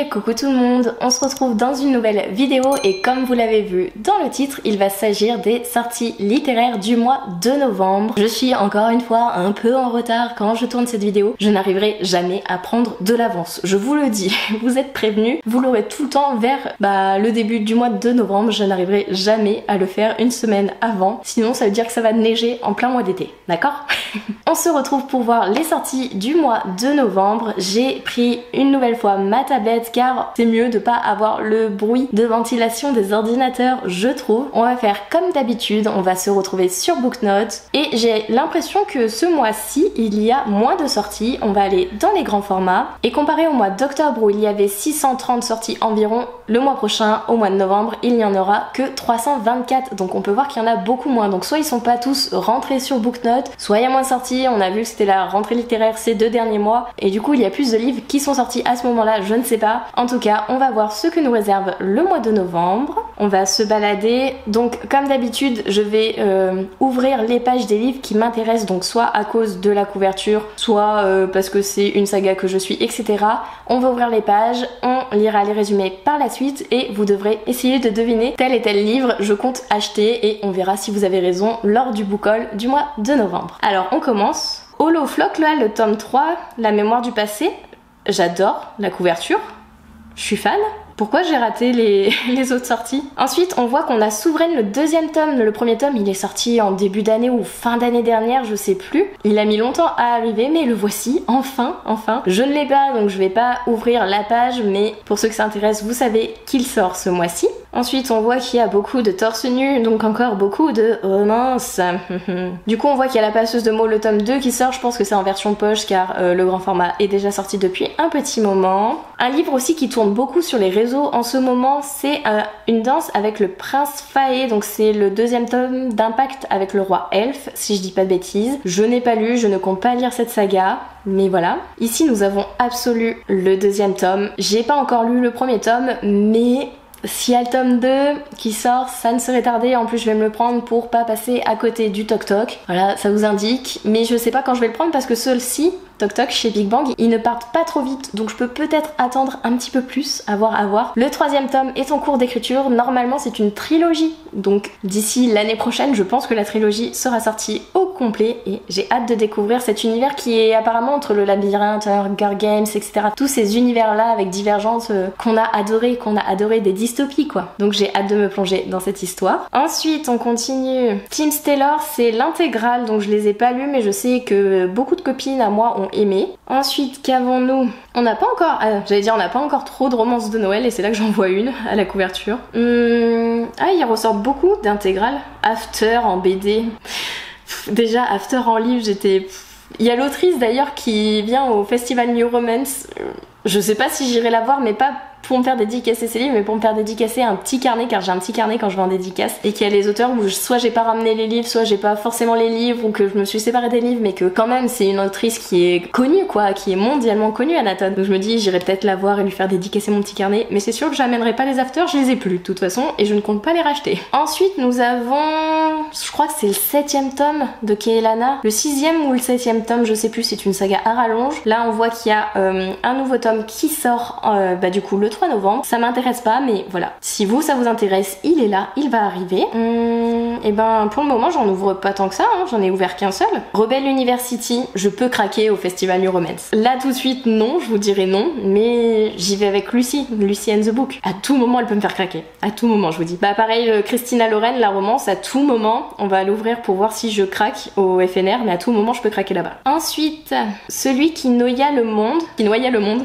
coucou tout le monde, on se retrouve dans une nouvelle vidéo et comme vous l'avez vu dans le titre, il va s'agir des sorties littéraires du mois de novembre. Je suis encore une fois un peu en retard quand je tourne cette vidéo, je n'arriverai jamais à prendre de l'avance, je vous le dis, vous êtes prévenus, vous l'aurez tout le temps vers le début du mois de novembre, je n'arriverai jamais à le faire une semaine avant, sinon ça veut dire que ça va neiger en plein mois d'été, d'accord? On se retrouve pour voir les sorties du mois de novembre. J'ai pris une nouvelle fois ma tablette car c'est mieux de pas avoir le bruit de ventilation des ordinateurs, je trouve. On va faire comme d'habitude, on va se retrouver sur Booknote et j'ai l'impression que ce mois-ci il y a moins de sorties. On va aller dans les grands formats et comparé au mois d'octobre où il y avait 630 sorties environ, le mois prochain au mois de novembre il n'y en aura que 324, donc on peut voir qu'il y en a beaucoup moins. Donc soit ils sont pas tous rentrés sur Booknote, soit il y a moins de sorties. On a vu que c'était la rentrée littéraire ces 2 derniers mois et du coup il y a plus de livres qui sont sortis à ce moment-là, je ne sais pas. En tout cas on va voir ce que nous réserve le mois de novembre. On va se balader, donc comme d'habitude je vais ouvrir les pages des livres qui m'intéressent, donc soit à cause de la couverture, soit parce que c'est une saga que je suis, etc. On va ouvrir les pages, on lira les résumés par la suite et vous devrez essayer de deviner tel et tel livre je compte acheter et on verra si vous avez raison lors du book haul du mois de novembre. Alors on commence. Holoflock, là, le tome 3, La mémoire du passé. J'adore la couverture, je suis fan. Pourquoi j'ai raté les autres sorties? Ensuite, on voit qu'on a Souveraine, le 2e tome. Le 1er tome, il est sorti en début d'année ou fin d'année dernière, je sais plus. Il a mis longtemps à arriver, mais le voici, enfin. Je ne l'ai pas, donc je vais pas ouvrir la page, mais pour ceux que ça intéresse, vous savez qu'il sort ce mois-ci. Ensuite, on voit qu'il y a beaucoup de torse nu, donc encore beaucoup de romance. Du coup, on voit qu'il y a La passeuse de mots, le tome 2 qui sort. Je pense que c'est en version poche, car le grand format est déjà sorti depuis un petit moment. Un livre aussi qui tourne beaucoup sur les réseaux en ce moment, c'est Une danse avec le prince Faé, donc c'est le 2e tome d'Impact avec le roi elfe, si je dis pas de bêtises. Je n'ai pas lu, je ne compte pas lire cette saga, mais voilà. Ici nous avons Absolu, le 2e tome. J'ai pas encore lu le 1er tome, mais s'il y a le tome 2 qui sort, ça ne serait tardé. En plus je vais me le prendre pour pas passer à côté du Toc Toc. Voilà, ça vous indique, mais je sais pas quand je vais le prendre parce que ceux-ci, Toc Toc chez Big Bang, ils ne partent pas trop vite, donc je peux peut-être attendre un petit peu plus, à voir. Le 3e tome est en cours d'écriture, normalement c'est une trilogie, donc d'ici l'année prochaine je pense que la trilogie sera sortie au complet et j'ai hâte de découvrir cet univers qui est apparemment entre le labyrinthe, Hunger Games, etc. Tous ces univers là avec Divergente qu'on a adoré des dystopies quoi. Donc j'ai hâte de me plonger dans cette histoire. Ensuite on continue. Tim Taylor, c'est l'intégrale, donc je les ai pas lus mais je sais que beaucoup de copines à moi ont aimé. Ensuite, qu'avons-nous? On n'a pas encore, on n'a pas encore trop de romances de Noël et c'est là que j'en vois une à la couverture. Il ressort beaucoup d'intégrales. After en BD. Déjà, After en livre, j'étais... Il y a l'autrice d'ailleurs qui vient au festival New Romance. Je sais pas si j'irai la voir, mais pas pour me faire dédicacer ses livres, mais pour me faire dédicacer un petit carnet, car j'ai un petit carnet quand je vais en dédicace, et qu'il y a les auteurs où soit j'ai pas ramené les livres, soit j'ai pas forcément les livres, ou que je me suis séparée des livres, mais que quand même c'est une autrice qui est connue quoi, qui est mondialement connue, Anatole. Donc je me dis j'irai peut-être la voir et lui faire dédicacer mon petit carnet, mais c'est sûr que j'amènerai pas les afters, je les ai plus de toute façon, et je ne compte pas les racheter. Ensuite nous avons, je crois que c'est le 7e tome de Kehlana, le 6e ou le 7e tome, je sais plus, c'est une saga à rallonge. Là on voit qu'il y a un nouveau tome qui sort du coup le 3 novembre. Ça m'intéresse pas, mais voilà. Si vous, ça vous intéresse, il est là, il va arriver. Et ben pour le moment, j'en ouvre pas tant que ça, hein. J'en ai ouvert qu'un seul. Rebel University, je peux craquer au festival New Romance. Là tout de suite, non, je vous dirais non, mais j'y vais avec Lucy and the Book. À tout moment, elle peut me faire craquer. À tout moment, je vous dis. Bah pareil, Christina Loren, la romance, à tout moment, on va l'ouvrir pour voir si je craque au FNR, mais à tout moment, je peux craquer là-bas. Ensuite, celui qui noya le monde.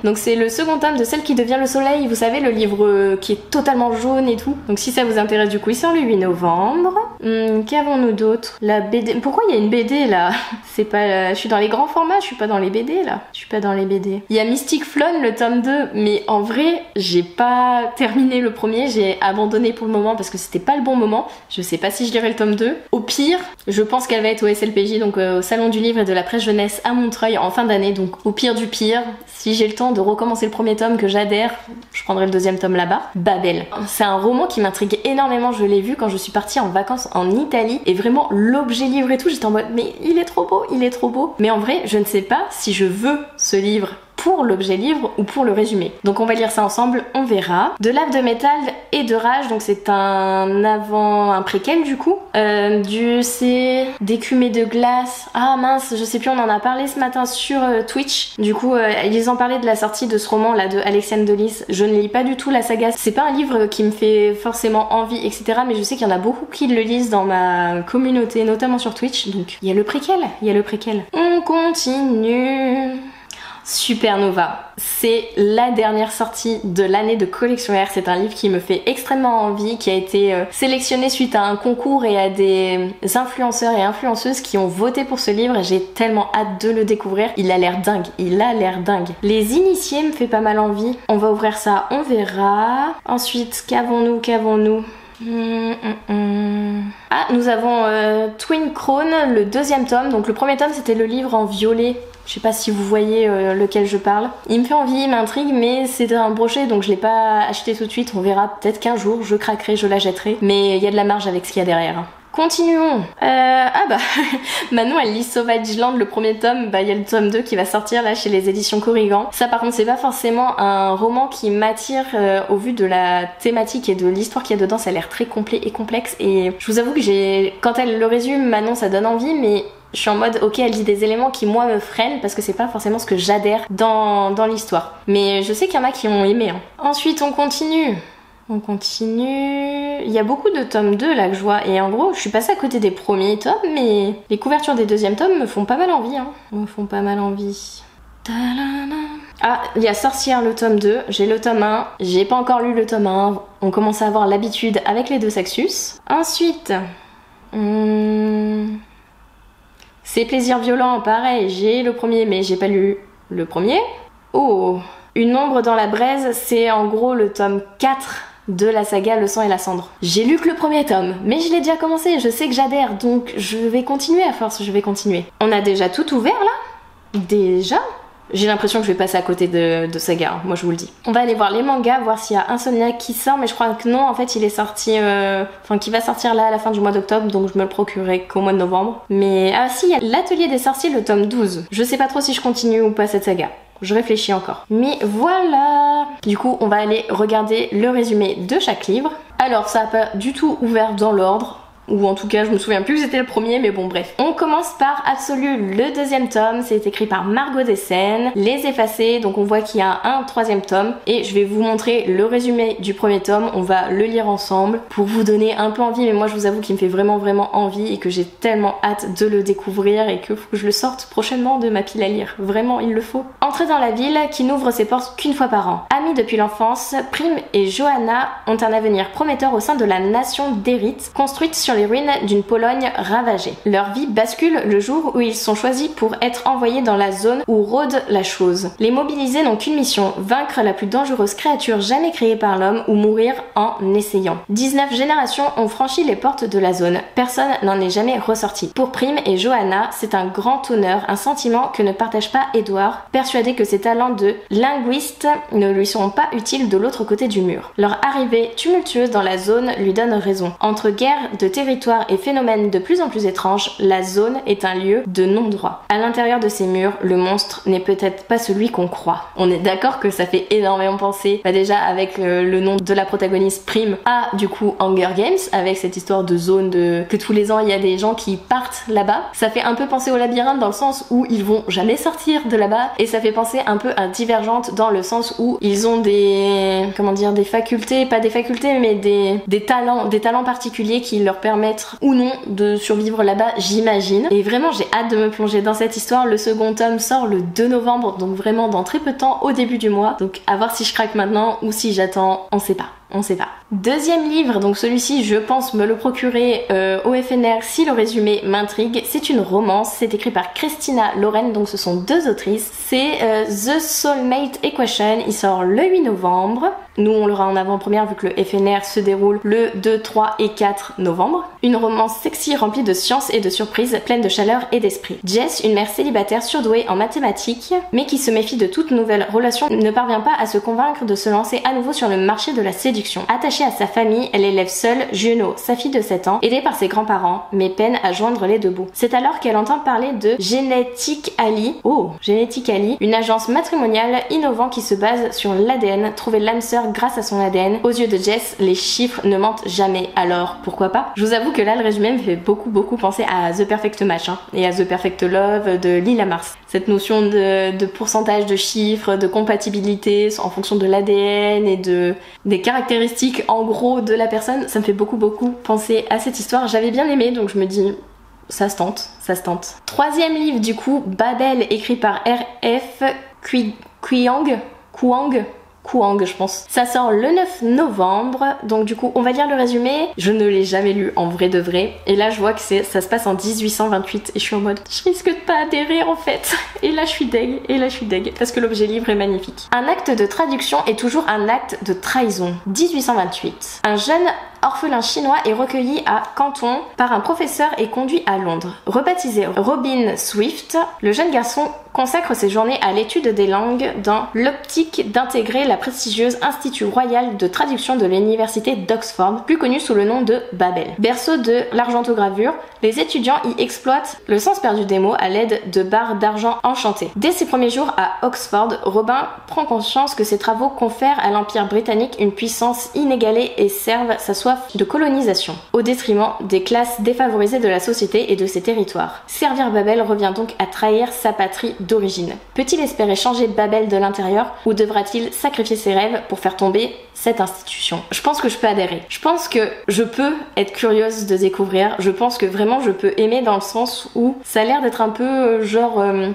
Donc c'est le 2nd tome de Celle qui devient le soleil, vous savez, le livre qui est totalement jaune et tout. Donc si ça vous intéresse, du coup il sort le 8 novembre. Qu'avons-nous d'autre? La BD. Pourquoi il y a une BD là? C'est pas... Je suis dans les grands formats, je suis pas dans les BD là. Je suis pas dans les BD. Il y a Mystic Flown, le tome 2, mais en vrai j'ai pas terminé le premier, j'ai abandonné pour le moment parce que c'était pas le bon moment. Je sais pas si je lirai le tome 2. Au pire, je pense qu'elle va être au SLPJ, donc au Salon du Livre et de la Presse Jeunesse à Montreuil en fin d'année. Donc au pire du pire, si j'ai le temps de recommencer le 1er tome que j'adhère, je prendrai le 2e tome là-bas. Babel. C'est un roman qui m'intrigue énormément, je l'ai vu quand je suis partie en vacances en Italie et vraiment l'objet livre et tout, j'étais en mode mais il est trop beau. Mais en vrai, je ne sais pas si je veux ce livre pour l'objet livre ou pour le résumé. Donc on va lire ça ensemble, on verra. De lave de métal et de rage, donc c'est un préquel du coup. C'est d'écumée de glace. Ah mince, je sais plus, on en a parlé ce matin sur Twitch. Du coup, ils en parlaient de la sortie de ce roman là de Alexiane Delis. Je ne lis pas du tout la saga. C'est pas un livre qui me fait forcément envie, etc. Mais je sais qu'il y en a beaucoup qui le lisent dans ma communauté, notamment sur Twitch. Donc il y a le préquel, On continue. Supernova, c'est la dernière sortie de l'année de Collection R. C'est un livre qui me fait extrêmement envie, qui a été sélectionné suite à un concours et à des influenceurs et influenceuses qui ont voté pour ce livre. J'ai tellement hâte de le découvrir. Il a l'air dingue. Les Initiés me fait pas mal envie. On va ouvrir ça, on verra. Ensuite, qu'avons-nous Ah, nous avons Twin Crown, le deuxième tome. Donc le premier tome, c'était le livre en violet. Je sais pas si vous voyez lequel je parle. Il me fait envie, il m'intrigue, mais c'était un brochet, donc je l'ai pas acheté tout de suite. On verra, peut-être qu'un jour je craquerai, je la jetterai. Mais il y a de la marge avec ce qu'il y a derrière. Continuons. Manon elle lit Sauvageland, le premier tome. Il y a le tome 2 qui va sortir là chez les éditions Corrigan. Ça par contre c'est pas forcément un roman qui m'attire au vu de la thématique et de l'histoire qu'il y a dedans. Ça a l'air très complet et complexe, et je vous avoue que quand elle le résume, Manon, ça donne envie, mais je suis en mode ok, elle dit des éléments qui moi me freinent parce que c'est pas forcément ce que j'adhère dans l'histoire. Mais je sais qu'il y en a qui ont aimé. Ensuite on continue. Il y a beaucoup de tomes 2 là que je vois, et en gros je suis passée à côté des premiers tomes, mais les couvertures des deuxièmes tomes me font pas mal envie. Ah, il y a Sorcière le tome 2, j'ai le tome 1, j'ai pas encore lu le tome 1, on commence à avoir l'habitude avec les deux Saxus. Ensuite, C'est Plaisirs violents, pareil, j'ai le premier mais j'ai pas lu le premier. Oh, Une ombre dans la braise, c'est en gros le tome 4 de la saga Le sang et la cendre. J'ai lu que le premier tome, mais je l'ai déjà commencé, je sais que j'adhère, donc je vais continuer à force, On a déjà tout ouvert là ? Déjà ? J'ai l'impression que je vais passer à côté de saga, moi je vous le dis. On va aller voir les mangas, voir s'il y a Insomniac qui sort, mais je crois que non, en fait il est sorti, qui va sortir là à la fin du mois d'octobre, donc je me le procurerai qu'au mois de novembre. Mais ah si, il y a l'Atelier des sorciers, le tome 12. Je sais pas trop si je continue ou pas cette saga. Je réfléchis encore. Mais voilà. Du coup, on va aller regarder le résumé de chaque livre. Alors, ça n'a pas du tout ouvert dans l'ordre. Ou en tout cas, je me souviens plus que c'était le premier, mais bon, bref. On commence par Absolu, le deuxième tome. C'est écrit par Margot Dessen. Les Effacés, donc on voit qu'il y a un troisième tome. Et je vais vous montrer le résumé du premier tome. On va le lire ensemble pour vous donner un peu envie. Mais moi, je vous avoue qu'il me fait vraiment envie et que j'ai tellement hâte de le découvrir et que faut que je le sorte prochainement de ma pile à lire. Vraiment, il le faut. Entrée dans la ville qui n'ouvre ses portes qu'une fois par an. Amis depuis l'enfance, Prime et Johanna ont un avenir prometteur au sein de la nation d'Erit, construite sur les ruines d'une Pologne ravagée. Leur vie bascule le jour où ils sont choisis pour être envoyés dans la zone où rôde la chose. Les mobilisés n'ont qu'une mission, vaincre la plus dangereuse créature jamais créée par l'homme ou mourir en essayant. 19 générations ont franchi les portes de la zone. Personne n'en est jamais ressorti. Pour Prime et Johanna, c'est un grand honneur, un sentiment que ne partage pas Edward, persuadé que ses talents de linguiste ne lui seront pas utiles de l'autre côté du mur. Leur arrivée tumultueuse dans la zone lui donne raison. Entre guerres de territoire et phénomènes de plus en plus étranges, la zone est un lieu de non-droit. À l'intérieur de ces murs, le monstre n'est peut-être pas celui qu'on croit. On est d'accord que ça fait énormément penser, déjà avec le nom de la protagoniste Prime, à du coup Hunger Games, avec cette histoire de zone que tous les ans il y a des gens qui partent là-bas. Ça fait un peu penser au labyrinthe dans le sens où ils vont jamais sortir de là-bas, et ça fait penser un peu à Divergente dans le sens où ils ont des facultés, pas des facultés mais des talents particuliers qui leur permettent ou non de survivre là-bas, j'imagine. Et vraiment j'ai hâte de me plonger dans cette histoire. Le second tome sort le 2 novembre, donc vraiment dans très peu de temps, au début du mois. Donc à voir si je craque maintenant ou si j'attends, on sait pas. Deuxième livre, donc celui-ci je pense me le procurer au FNR si le résumé m'intrigue. C'est une romance, c'est écrit par Christina Loren, donc ce sont deux autrices. C'est The Soulmate Equation, il sort le 8 novembre. Nous on l'aura en avant-première vu que le FNR se déroule le 2, 3 et 4 novembre. Une romance sexy remplie de science et de surprises, pleine de chaleur et d'esprit. Jess, une mère célibataire surdouée en mathématiques, mais qui se méfie de toute nouvelle relation, ne parvient pas à se convaincre de se lancer à nouveau sur le marché de la séduction. traduction. Attachée à sa famille, elle élève seule Juno, sa fille de 7 ans, aidée par ses grands-parents, mais peine à joindre les deux bouts. C'est alors qu'elle entend parler de Genetic Ali, une agence matrimoniale innovante qui se base sur l'ADN, trouver l'âme sœur grâce à son ADN. Aux yeux de Jess, les chiffres ne mentent jamais, alors pourquoi pas? Je vous avoue que là le résumé me fait beaucoup penser à The Perfect Match et à The Perfect Love de Lila Mars. Cette notion de pourcentage de chiffres, de compatibilité en fonction de l'ADN et des caractéristiques en gros de la personne, ça me fait beaucoup penser à cette histoire. J'avais bien aimé, donc je me dis ça se tente. Troisième livre du coup, Babel, écrit par R.F. Kuang, je pense. Ça sort le 9 novembre, donc du coup on va lire le résumé. Je ne l'ai jamais lu en vrai de vrai, et là je vois que ça se passe en 1828 et je suis en mode je risque de pas adhérer en fait. Et là je suis deg, parce que l'objet livre est magnifique. Un acte de traduction est toujours un acte de trahison. 1828. Un jeune orphelin chinois est recueilli à Canton par un professeur et conduit à Londres. Rebaptisé Robin Swift, le jeune garçon consacre ses journées à l'étude des langues dans l'optique d'intégrer la prestigieuse Institut Royal de Traduction de l'Université d'Oxford, plus connu sous le nom de Babel. Berceau de l'argentogravure, les étudiants y exploitent le sens perdu des mots à l'aide de barres d'argent enchantées. Dès ses premiers jours à Oxford, Robin prend conscience que ses travaux confèrent à l'Empire britannique une puissance inégalée et servent sa soif de colonisation, au détriment des classes défavorisées de la société et de ses territoires. Servir Babel revient donc à trahir sa patrie d'origine. Peut-il espérer changer Babel de l'intérieur, ou devra-t-il sacrifier ses rêves pour faire tomber cette institution? Je pense que je peux adhérer. Je pense que je peux être curieuse de découvrir. Je pense que vraiment je peux aimer dans le sens où ça a l'air d'être un peu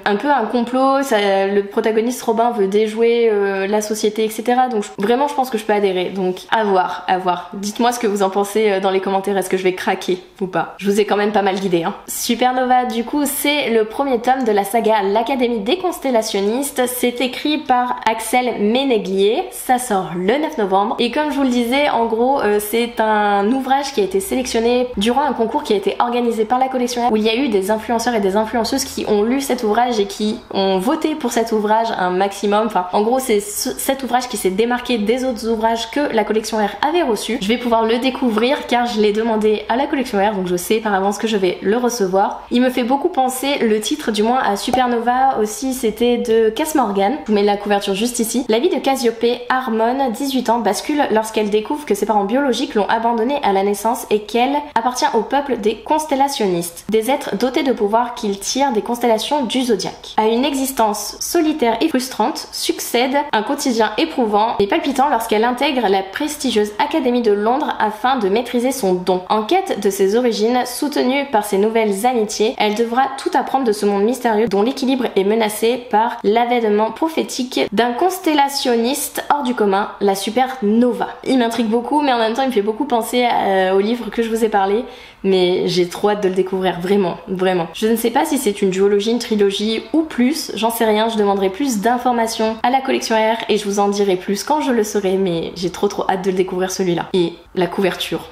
un peu un complot. Le protagoniste Robin veut déjouer la société, etc. Donc vraiment je pense que je peux adhérer. Donc à voir. Dites-moi ce que vous en pensez dans les commentaires. Est-ce que je vais craquer ou pas? Je vous ai quand même pas mal guidé. Supernova, du coup, c'est le premier tome de la saga L'Académie des Constellationnistes. C'est écrit par Axel Ménéglier. Ça sort le 9 novembre. Et comme je vous le disais, en gros, c'est un ouvrage qui a été sélectionné durant un concours qui a été organisé par la collection où il y a eu des influenceurs et des influenceuses qui ont lu cet ouvrage et qui ont voté pour cet ouvrage un maximum. Enfin, en gros, c'est cet ouvrage qui s'est démarqué des autres ouvrages que la collection R avait reçus. Je vais pouvoir le découvrir car je l'ai demandé à la collection R, donc je sais par avance que je vais le recevoir. Il me fait beaucoup penser, le titre du moins, à Supernova aussi, c'était de Cass Morgan. Je vous mets la couverture juste ici. La vie de Cassiopée, Harmon, 18 ans, bascule lorsqu'elle découvre que ses parents biologiques l'ont abandonnée à la naissance et qu'elle appartient au peuple des constellationnistes, des êtres dotés de pouvoirs qu'ils tirent des constellations du zodiaque. À une existence solitaire et frustrante succède un quotidien éprouvant et palpitant lorsqu'elle intègre la prestigieuse Académie de Londres afin de maîtriser son don. En quête de ses origines, soutenue par ses nouvelles amitiés, elle devra tout apprendre de ce monde mystérieux dont l'équilibre est menacé par l'avènement prophétique d'un constellationniste hors du commun, la supernova. Il m'intrigue beaucoup, mais en même temps il me fait beaucoup penser au livre que je vous ai parlé, mais j'ai trop hâte de le découvrir, vraiment. Je ne sais pas si c'est une duologie, une trilogie ou plus, j'en sais rien, je demanderai plus d'informations à la collection R et je vous en dirai plus quand je le saurai, mais j'ai trop hâte de le découvrir celui-là. Et la couverture,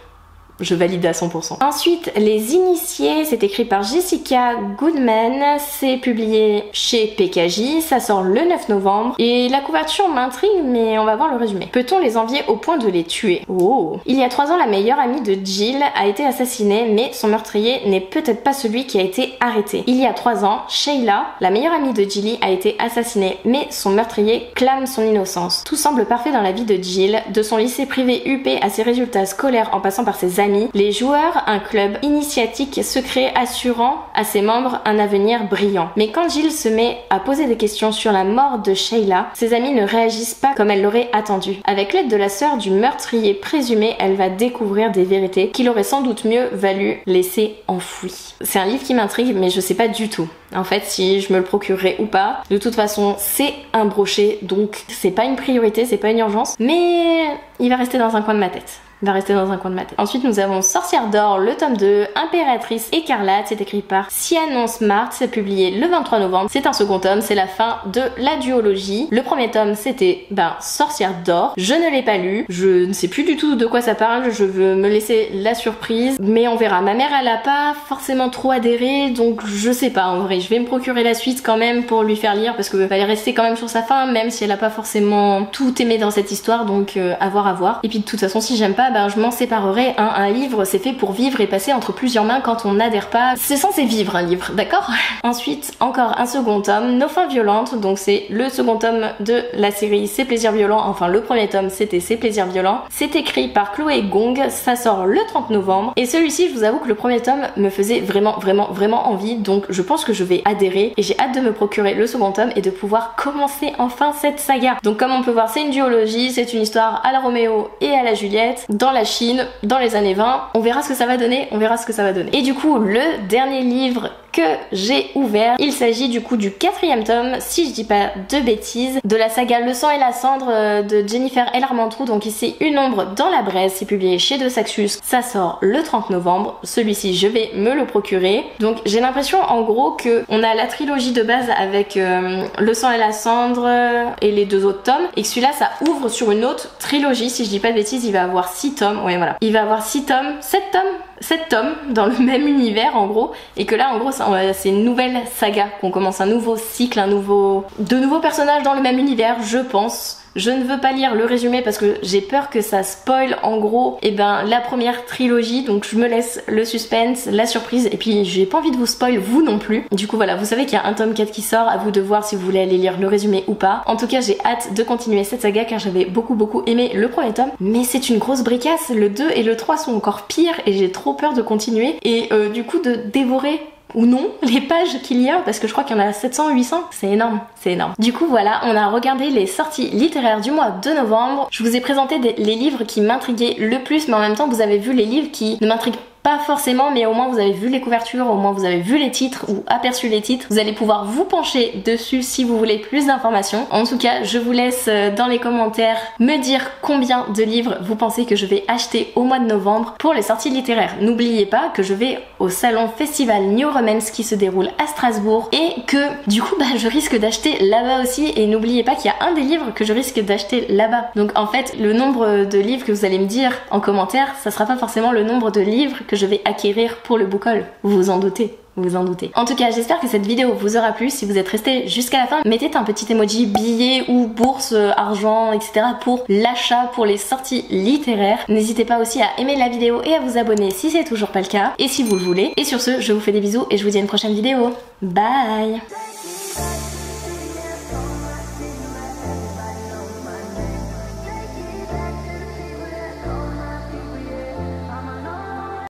je valide à 100%. Ensuite, Les Initiés, c'est écrit par Jessica Goodman, c'est publié chez PKJ, ça sort le 9 novembre, et la couverture m'intrigue, mais on va voir le résumé. Peut-on les envier au point de les tuer? Oh! Il y a 3 ans, la meilleure amie de Jill a été assassinée, mais son meurtrier n'est peut-être pas celui qui a été arrêté. Il y a 3 ans, Sheila, la meilleure amie de Jilly, a été assassinée, mais son meurtrier clame son innocence. Tout semble parfait dans la vie de Jill, de son lycée privé UP à ses résultats scolaires en passant par ses amis. Les joueurs, un club initiatique secret assurant à ses membres un avenir brillant. Mais quand Jill se met à poser des questions sur la mort de Sheila, ses amis ne réagissent pas comme elle l'aurait attendu. Avec l'aide de la sœur du meurtrier présumé, elle va découvrir des vérités qu'il aurait sans doute mieux valu laisser enfouies. C'est un livre qui m'intrigue, mais je sais pas du tout en fait si je me le procurerai ou pas. De toute façon, c'est un brochet, donc c'est pas une priorité, c'est pas une urgence, mais il va rester dans un coin de ma tête. Il va rester dans un coin de ma tête. Ensuite, nous avons Sorcière d'or, le tome 2, Impératrice écarlate. C'est écrit par Sianon Smart. C'est publié le 23 novembre. C'est un second tome. C'est la fin de la duologie. Le premier tome, c'était Sorcière d'or. Je ne l'ai pas lu. Je ne sais plus du tout de quoi ça parle. Je veux me laisser la surprise. Mais on verra. Ma mère, elle a pas forcément trop adhéré. Donc, je sais pas en vrai. Je vais me procurer la suite quand même pour lui faire lire. Parce que va rester quand même sur sa fin. Même si elle a pas forcément tout aimé dans cette histoire. Donc, à voir. Et puis, de toute façon, si j'aime pas, je m'en séparerai. Un livre, c'est fait pour vivre et passer entre plusieurs mains quand on n'adhère pas. C'est censé vivre un livre, d'accord? Ensuite, encore un second tome, Nos fins violentes. Donc, c'est le second tome de la série Ses plaisirs violents. Enfin, le premier tome, c'était Ses plaisirs violents. C'est écrit par Chloé Gong. Ça sort le 30 novembre. Et celui-ci, je vous avoue que le premier tome me faisait vraiment envie. Donc, je pense que je vais adhérer. Et j'ai hâte de me procurer le second tome et de pouvoir commencer enfin cette saga. Donc, comme on peut voir, c'est une duologie. C'est une histoire à la Roméo et à la Juliette. Dans la Chine, dans les années 20. On verra ce que ça va donner. Et du coup, le dernier livre que j'ai ouvert, il s'agit du coup du 4e tome, si je dis pas de bêtises, de la saga Le sang et la cendre de Jennifer L. Armentrout. Donc ici, Une ombre dans la braise, c'est publié chez De Saxus. Ça sort le 30 novembre. Celui-ci, je vais me le procurer. Donc j'ai l'impression en gros que on a la trilogie de base avec Le sang et la cendre et les 2 autres tomes. Et que celui-là, ça ouvre sur une autre trilogie. Si je dis pas de bêtises, il va avoir 6 tomes. Ouais, voilà. Il va avoir 6 tomes, 7 tomes dans le même univers en gros. Et que là, en gros, c'est une nouvelle saga qu'on commence, un nouveau cycle, de nouveaux personnages dans le même univers, je pense. Je ne veux pas lire le résumé parce que j'ai peur que ça spoil en gros la première trilogie, donc je me laisse le suspense, la surprise, et puis j'ai pas envie de vous spoil vous non plus. Du coup voilà, vous savez qu'il y a un tome 4 qui sort, à vous de voir si vous voulez aller lire le résumé ou pas. En tout cas, j'ai hâte de continuer cette saga car j'avais beaucoup aimé le premier tome, mais c'est une grosse bricasse. Le 2 et le 3 sont encore pires et j'ai trop peur de continuer et du coup de dévorer ou non les pages qu'il y a, parce que je crois qu'il y en a 700, 800, c'est énorme. Du coup voilà, on a regardé les sorties littéraires du mois de novembre. Je vous ai présenté les livres qui m'intriguaient le plus, mais en même temps vous avez vu les livres qui ne m'intriguent pas forcément, mais au moins vous avez vu les couvertures, au moins vous avez vu les titres ou aperçu les titres. Vous allez pouvoir vous pencher dessus si vous voulez plus d'informations. En tout cas, je vous laisse dans les commentaires me dire combien de livres vous pensez que je vais acheter au mois de novembre pour les sorties littéraires. N'oubliez pas que je vais au salon Festival New Romance qui se déroule à Strasbourg et que du coup je risque d'acheter là-bas aussi. Et n'oubliez pas qu'il y a un des livres que je risque d'acheter là-bas. Donc en fait, le nombre de livres que vous allez me dire en commentaire, ça sera pas forcément le nombre de livres que je vais acquérir pour le book haul. Vous vous en doutez. En tout cas, j'espère que cette vidéo vous aura plu. Si vous êtes resté jusqu'à la fin, mettez un petit emoji billet ou bourse, argent, etc. pour l'achat, pour les sorties littéraires. N'hésitez pas aussi à aimer la vidéo et à vous abonner si c'est toujours pas le cas et si vous le voulez. Et sur ce, je vous fais des bisous et je vous dis à une prochaine vidéo. Bye!